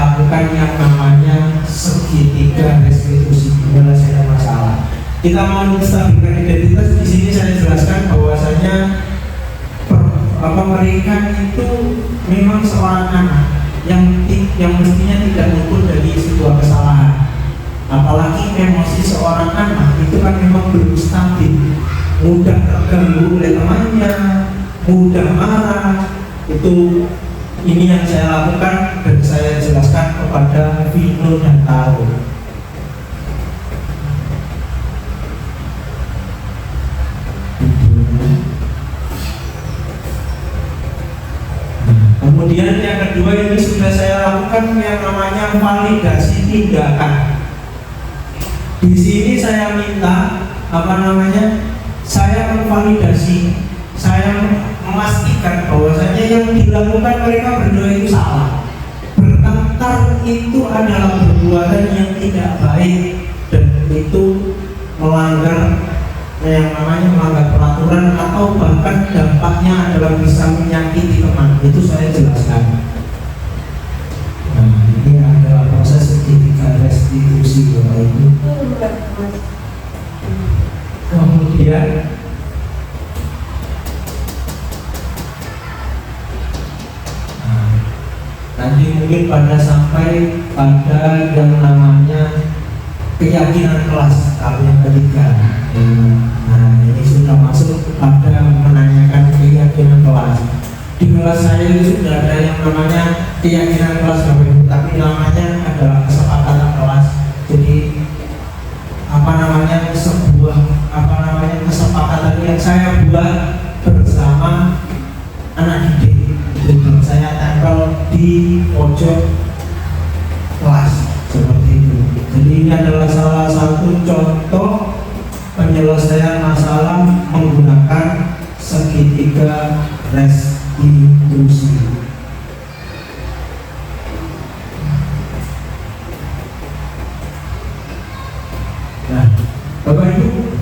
lakukan yang namanya segitiga restitusi penyelesaian masalah. Kita mau menstabilkan identitas. Di sini saya jelaskan bahwasanya mereka itu memang seorang anak yang mestinya tidak luput dari sebuah kesalahan. Apalagi emosi seorang anak itu kan memang belum stabil, mudah terganggu oleh temannya, mudah marah. Itu ini yang saya lakukan dan saya jelaskan kepada Vino dan Taro. Kemudian yang kedua ini sudah saya lakukan yang namanya validasi tindakan. Di sini saya minta saya memvalidasi, saya memastikan bahwasanya yang dilakukan mereka berdua itu salah. Bertengkar itu adalah perbuatan yang tidak baik dan itu melanggar yang namanya melanggar peraturan atau bahkan dampaknya adalah bisa menyakiti teman. Itu saya jelaskan. Nah, ini adalah proses segitiga restitusi Bapak Ibu. Kemudian nanti mungkin sampai pada yang namanya keyakinan kelas tahap yang ketiga. Nah, ini sudah masuk pada menanyakan keyakinan kelas. Di kelas saya itu sudah ada yang namanya keyakinan kelas Bapak Ibu, tapi namanya adalah kesepakatan kelas. Jadi sebuah kesepakatan yang saya buat bersama anak didik. Jadi saya tempel di pojok kelas seperti itu. Jadi ini adalah salah satu contoh penyelesaian masalah menggunakan segitiga restitusi. Nah, Bapak Ibu,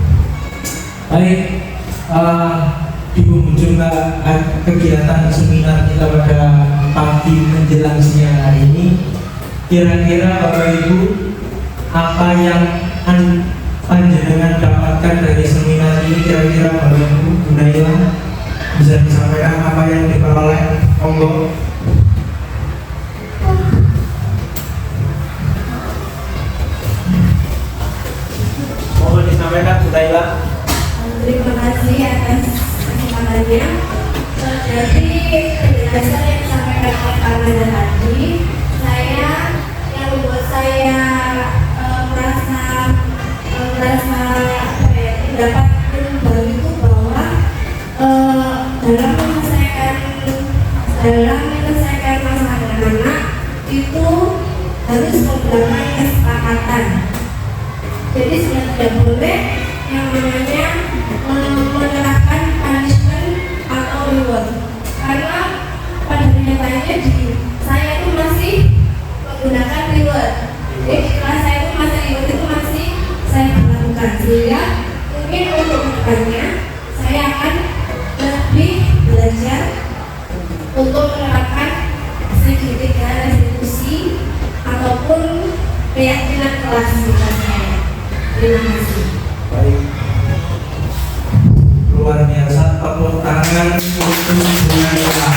baik, di penghujung kegiatan seminar kita pada pagi menjelang siang hari ini, kira-kira Bapak Ibu, apa yang panjenengan dapatkan dari seminar ini? Kira-kira Bapak Ibu Gunaila bisa disampaikan apa yang diperoleh? Monggo. Mohon disampaikan Gunaila. Terima kasih atas kesempatannya. Jadi penjelasan yang disampaikan oleh Pak Nada tadi, yang membuat saya merasa dapat ilmu itu bahwa dalam menyelesaikan masalah anak itu harus menggunakan kesepakatan. Jadi sudah tidak boleh yang namanya menerapkan punishment atau reward, karena pada kenyataannya saya itu masih menggunakan reward. Jadi kelas saya itu masih saya lakukan, sehingga mungkin untuk kedepannya saya akan lebih belajar untuk menerapkan segitiga restitusi ataupun keyakinan kelas saya. Terima kasih. Baik, luar biasa, tepuk tangan untuk Gunaila.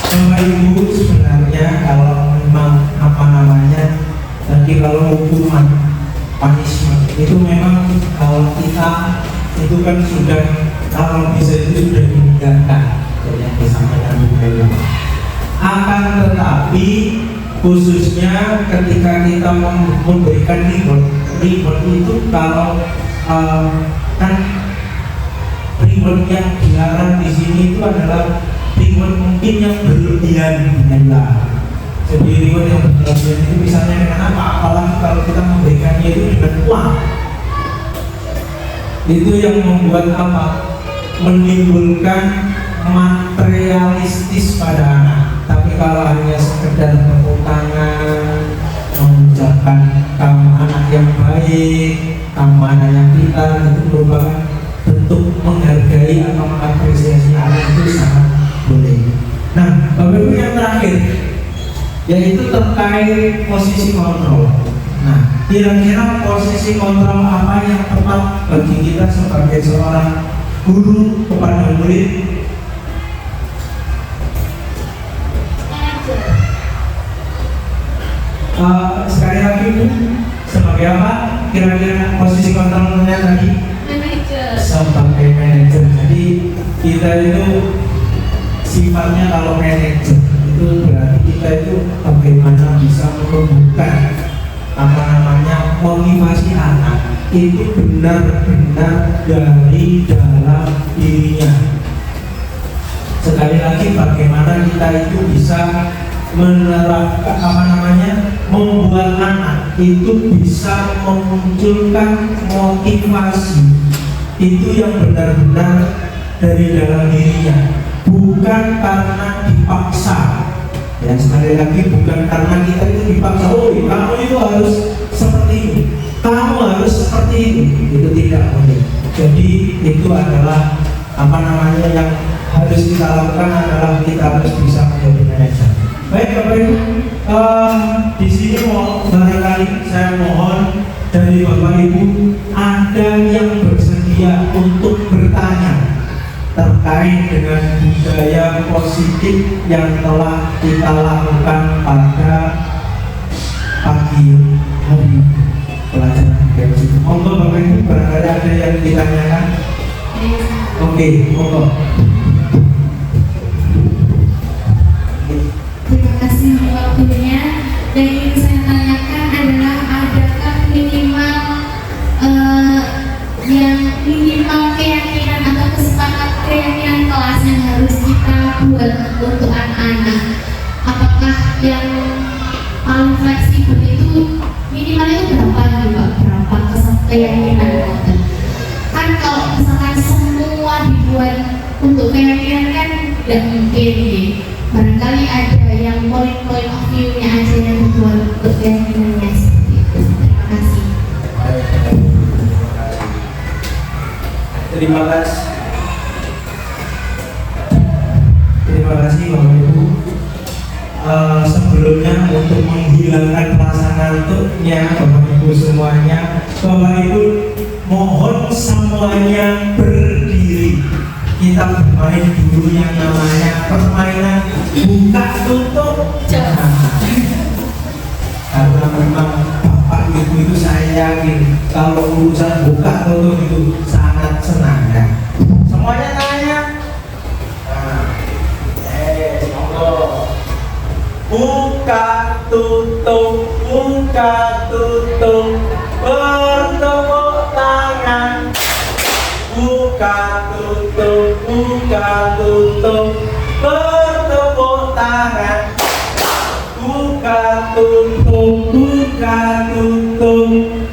Bapak Ibu, sebenarnya kalau memang tadi kalau hukuman punishment itu memang kalau kita itu kan sudah, kalau bisa itu sudah ditinggalkan yang disampaikan Gunaila. Akan tetapi khususnya ketika kita memberikan reward itu kalau kan reward yang dilarang di sini itu adalah reward mungkin yang berlebihan. Jadi reward yang berlebihan itu misalnya dengan apa? Apalagi kalau kita memberikannya itu dengan uang. Itu yang membuat apa? Menimbulkan materialistis pada anak. Tapi kalau hanya sekedar tepuk tangan, mengucapkan kamu anak yang baik, kamu anak yang pintar, itu merupakan bentuk menghargai atau mengapresiasi anak, itu sangat boleh. Nah, Bapak Ibu, yang terakhir yaitu terkait posisi kontrol. Nah, kira-kira posisi kontrol apa yang tepat bagi kita sebagai seorang guru kepada murid? Sekali lagi Bu, sebagai apa kira-kira posisi kontrolnya tadi? Manajer. Sebagai manajer. Jadi kita itu sifatnya kalau manajer itu berarti kita itu bagaimana bisa menumbuhkan motivasi anak itu benar-benar dari dalam dirinya. Sekali lagi bagaimana kita itu bisa menerapkan membuat anak itu bisa memunculkan motivasi itu yang benar-benar dari dalam dirinya, bukan karena dipaksa. Ya, sekali lagi bukan karena kita itu dipaksa, oh kamu itu harus seperti ini, kamu harus seperti itu tidak boleh. Jadi itu adalah yang harus kita lakukan adalah kita harus bisa menjadi manajer. Baik Bapak Ibu, di sini barangkali saya mohon dari Bapak Ibu ada yang bersedia untuk bertanya terkait dengan budaya positif yang telah kita lakukan pada pagi hari pelajaran positif. Monggo Bapak Ibu, barangkali ada yang ditanyakan. Oke, monggo. yang ingin saya tanyakan adalah adakah minimal yang minimal keyakinan atau kesepakatan keyakinan kelas yang harus kita buat untuk anak-anak? Apakah yang paling fleksibel itu minimal itu berapa nih Pak? Berapa keyakinan? Kan kalau misalkan semua dibuat untuk keyakinan kan tidak mungkin nih. Barangkali ada yang point of view-nya aja yang dibuat untuk keyakinannya seperti itu. Terima kasih. Terima kasih. Terima kasih Bapak Ibu. Sebelumnya untuk menghilangkan rasa ngantuknya Bapak Ibu semuanya, Bapak Ibu mohon semuanya berdiri. Kita bermain dulu yang namanya permainan buka tutup. Karena memang Bapak Ibu itu saya yakin kalau urusan buka tutup itu sangat senang ya. Semuanya tanya. Monggo. Buka tutup, bertepuk tangan. Buka tutup, bertepuk tangan. Buka tutup,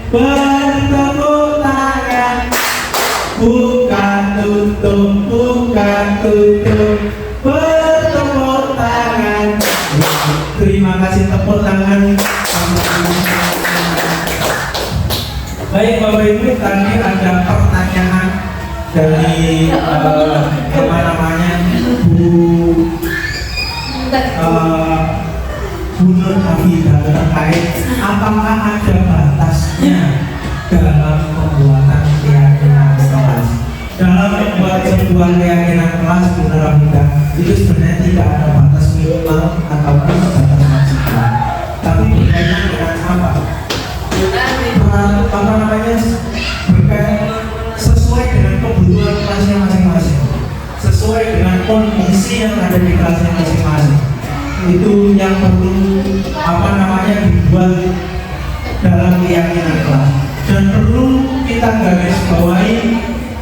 bertepuk tangan. Buka tutup, bertepuk tangan. Terima kasih tepuk tangan. Baik Bapak Ibu, tadi ada pertanyaan dari apa namanya Bu Nur Hafida terkait apakah ada batasnya dalam pembuatan keyakinan kelas. Dalam membuat sebuah keyakinan kelas Bu Nur Hafida itu sebenarnya tidak ada batas minimal ataupun batas maksimal. Tapi berkaitan dengan apa? Apa namanya? Berkaitan sesuai dengan kebutuhan kelasnya masing-masing, sesuai dengan kondisi yang ada di kelasnya masing-masing. Itu yang perlu apa namanya dibuat dalam keyakinan kelas. Dan perlu kita garis bawahi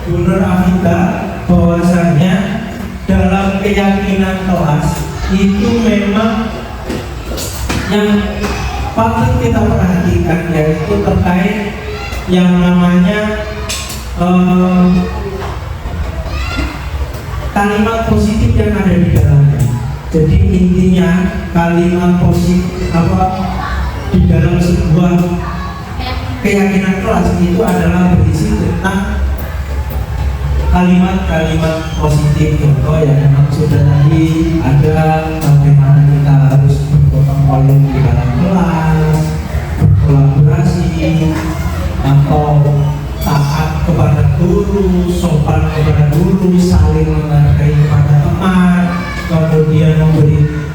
Bu Nur Hafida bahwasanya dalam keyakinan kelas itu memang yang patut kita perhatikan yaitu terkait yang namanya kalimat positif yang ada di dalamnya. Jadi intinya kalimat positif di dalam sebuah keyakinan kelas itu adalah berisi tentang kalimat-kalimat positif. Contoh yang memang sudah tadi ada bagaimana kita harus bergotong royong di dalam kelas, berkolaborasi, atau taat kepada guru, sopan kepada guru, saling menghargai kepada teman, kemudian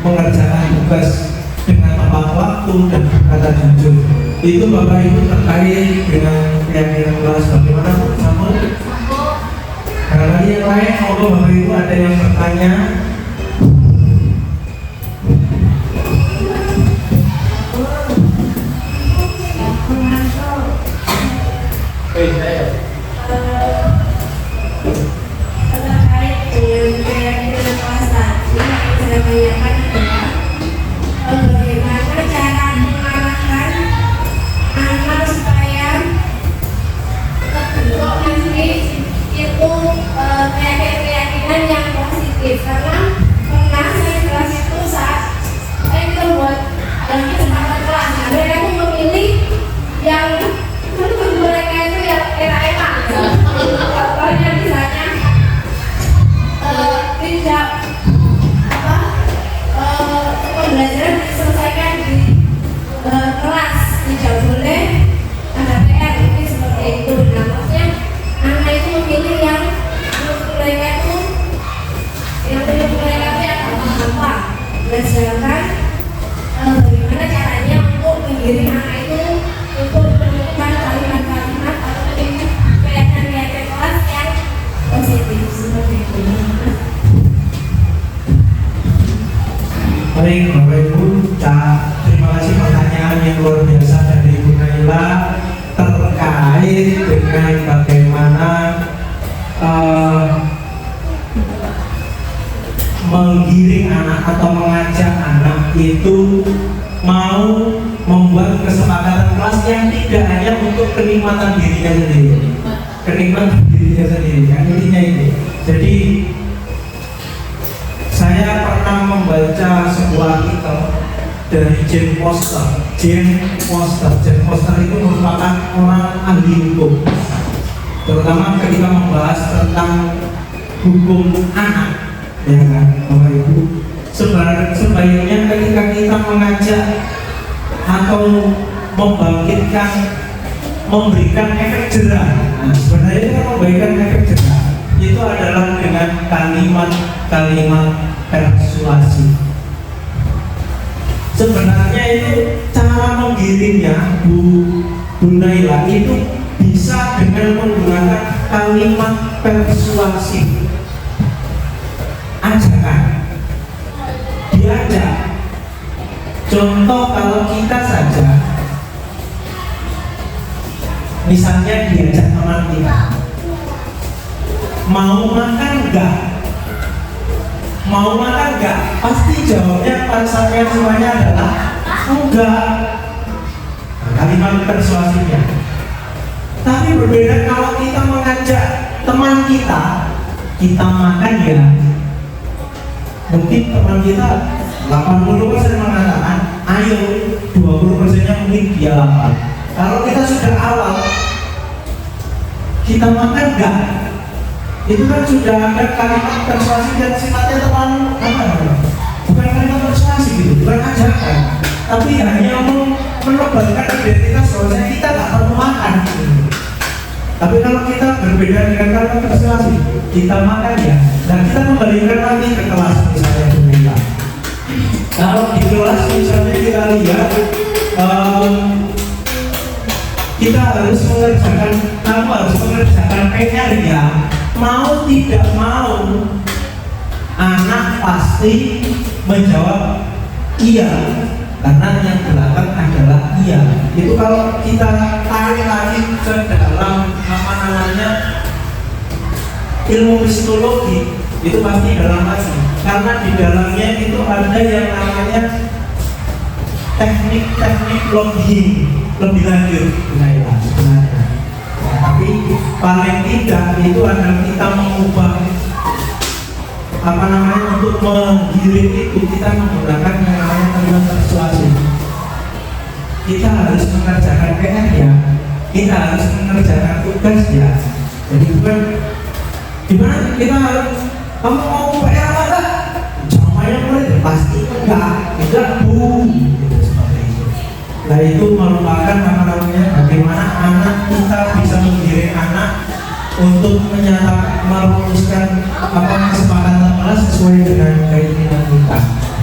mengerjakan tugas dengan tepat waktu dan berkata jujur. Itu Bapak Ibu terkait dengan keyakinan kelas. Bagaimana sama? Karena yang lain, kalau Bapak Ibu ada yang bertanya. Terkait dengan keyakinan kelas tadi, saya tanyakan adalah bagaimana cara mengarahkan anak supaya terbentuk nanti itu keyakinan yang positif. Karena pernah saya kelas itu saat kita buat kesempatan kelas, ada yang memilih yang menurut mereka itu yang enak-enak ya. Contohnya misalnya tidak pembelajaran diselesaikan di kelas, tidak boleh ada PR, mungkin seperti itu. Nah, maksudnya anak itu memilih yang menurut mereka itu yang gampang. Dan sedangkan bagaimana caranya untuk menggiring anak itu untuk menemukan kalimat-kalimat atau keyakinan kelas yang positif seperti itu. Baik Bapak Ibu, terima kasih. evaluasi pertanyaan yang luar biasa dari Bu Naila terkait dengan bagaimana menggiring anak atau mengajak anak itu mau membuat kesepakatan kelas yang tidak hanya untuk kenikmatan dirinya sendiri, kenikmatan dirinya sendiri, kan intinya itu. Jadi saya pernah membaca sebuah artikel dari Jane Foster. Jane Foster itu merupakan orang ahli hukum, terutama ketika membahas tentang hukum anak, ya kan, Bapak Ibu. Sebaiknya ketika kita mengajak atau memberikan efek jerah, nah, sebenarnya itu kan memberikan efek jerah itu adalah dengan kalimat persuasi. Sebenarnya itu cara menggiringnya Bu Naila itu bisa dengan menggunakan kalimat persuasi. Ajakan, diajak. Contoh kalau kita saja, misalnya diajak teman kita, mau makan enggak? Mau makan enggak? Pasti jawabnya pasalnya semuanya adalah enggak. Kalimat persuasinya. Tapi berbeda kalau kita mengajak teman kita makan ya. Mungkin teman kita 80% mengatakan ayo, 20%-nya mungkin dia lapar. Kalau kita sudah awal, kita makan enggak? Itu kan sudah ada kalimat persuasi dan sifatnya terlalu bukan kalimat persuasi gitu, bukan ajakan, tapi hanya menebalkan identitas bahwasanya kita nggak perlu makan gitu. Tapi kalau kita berbeda dengan kalimat persuasi, kita makan ya, dan kita kembalikan lagi ke kelas misalnya kita. Kalau di kelas misalnya kita lihat kita harus mengerjakan, kamu harus mengerjakan PR ya, mau tidak mau anak pasti menjawab iya, karena yang belakang adalah iya. Itu kalau kita tarik lagi ke dalam ilmu psikologi, itu pasti dalam lagi, karena di dalamnya itu ada yang namanya teknik lobbying lebih lanjut. Sebenarnya tapi paling tidak itu adalah kita mengubah untuk menggiring itu kita menggunakan yang namanya kalimat persuasi. Kita harus mengerjakan PR ya, kita harus mengerjakan tugas ya. Jadi bukan gimana kita harus, kamu mau PR apa? Jawabannya boleh pasti enggak bu. Nah itu merupakan bagaimana anak kita bisa menggiring anak untuk merumuskan kesepakatan kelas sesuai dengan keinginan kita.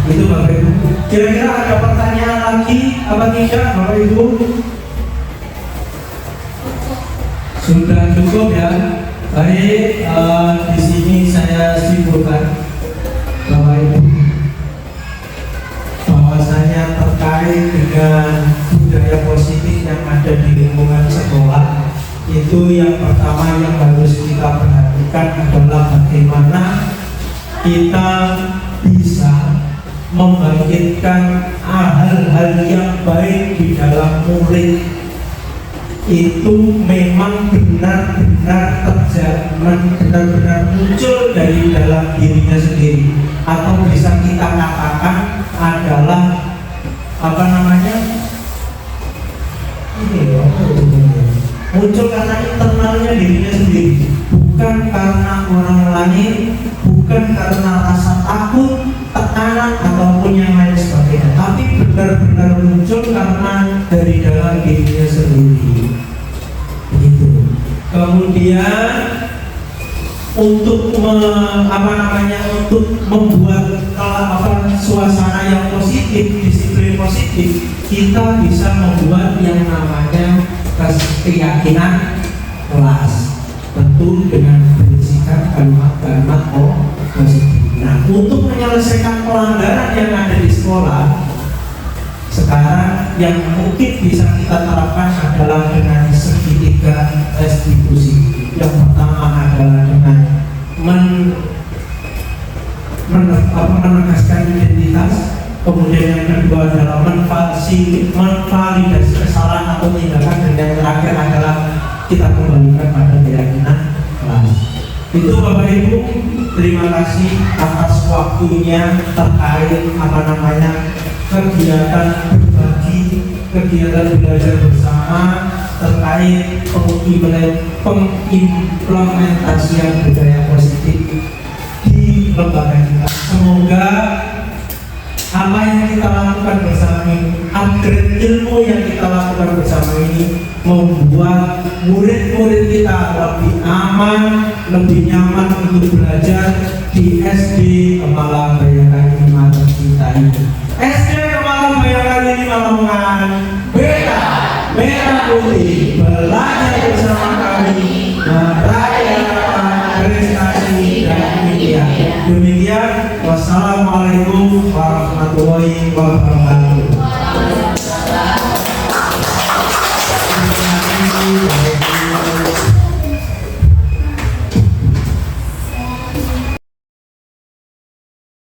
Itu Bapak Ibu. Kira-kira ada pertanyaan lagi apa tidak Bapak Ibu? Sudah cukup ya. Baik, di sini saya simpulkan Bapak Ibu bahwasanya terkait dengan budaya positif yang ada di lingkungan sekolah, itu yang pertama yang harus kita perhatikan adalah bagaimana kita bisa membangkitkan hal-hal yang baik di dalam murid. Itu memang benar-benar terjadi, benar-benar muncul dari dalam dirinya sendiri, atau bisa kita katakan adalah muncul karena internalnya dirinya sendiri, bukan karena orang lain, bukan karena rasa takut, tekanan ataupun yang lain sebagainya, tapi benar-benar muncul karena dari dalam dirinya sendiri. Begitu. Kemudian untuk untuk membuat suasana yang positif, disiplin positif, kita bisa membuat yang namanya keyakinan kelas, tentu dengan berisikan kalimat-kalimat positif. Nah, untuk menyelesaikan pelanggaran yang ada di sekolah, Sekarang yang mungkin bisa kita terapkan adalah dengan segitiga restitusi. Yang pertama adalah dengan menegaskan identitas. Kemudian yang kedua adalah menvalidasi kesalahan atau tindakan, dan yang terakhir adalah kita kembalikan pada keyakinan kelas. Itu Bapak Ibu, terima kasih atas waktunya terkait kegiatan berbagi, kegiatan belajar bersama terkait pengimplementasian budaya positif di lembaga kita. Semoga apa yang kita lakukan bersama ini, upgrade ilmu yang kita lakukan bersama ini, membuat murid-murid kita lebih aman, lebih nyaman untuk belajar di SD Kepala Bayangkari 5 tercinta ini. SD Kepala Bayangkari 5 Lamongan, beta merah putih, belajar bersama kami, merayakan prestasi dan media. Demikian, wassalamualaikum warahmatullahi wabarakatuh.